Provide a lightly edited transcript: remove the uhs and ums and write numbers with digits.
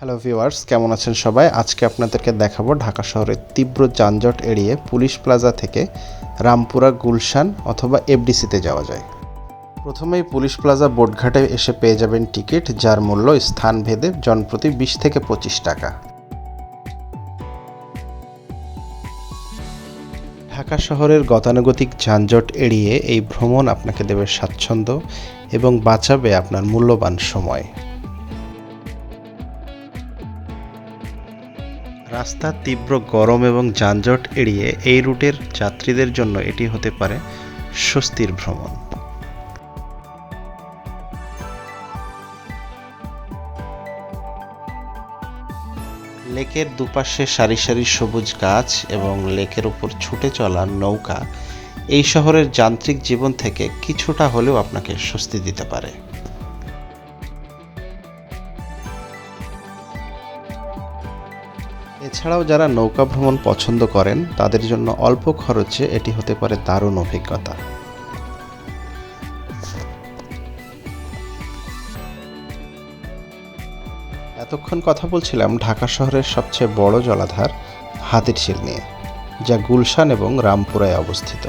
Hello viewers, কেমন আছেন সবাই? আজকে আপনাদেরকে দেখাবো ঢাকা শহরের তীব্র যানজট এড়িয়ে পুলিশ প্লাজা থেকে রামপুরা, গুলশান অথবা এফডিসিতে যাওয়া যায়। প্রথমেই পুলিশ প্লাজা বোটঘাটে এসে পেয়ে যাবেন টিকিট, যার মূল্য স্থানভেদে জনপ্রতি 20 থেকে 25 টাকা। ঢাকা শহরের গতানুগতিক যানজট এড়িয়ে এই ভ্রমণ আপনাকে দেবে স্বাচ্ছন্দ্য এবং বাঁচাবে আপনার মূল্যবান সময়। রাস্তার তীব্র গরম এবং যানজট এড়িয়ে এই রুটের যাত্রীদের জন্য এটি হতে পারে স্বস্তির ভ্রমণ। লেকের দুপাশে সারি সারি সবুজ গাছ এবং লেকের উপর ছুটে চলা নৌকা এই শহরের যান্ত্রিক জীবন থেকে কিছুটা হলেও আপনাকে স্বস্তি দিতে পারে। এছাড়াও যারা নৌকা ভ্রমণ পছন্দ করেন তাদের জন্য অল্প খরচে এটি হতে পারে দারুণ অভিজ্ঞতা। এতক্ষণ কথা বলছিলাম ঢাকা শহরের সবচেয়ে বড় জলাধার হাতিরঝিল নিয়ে, যা গুলশান এবং রামপুরায় অবস্থিত।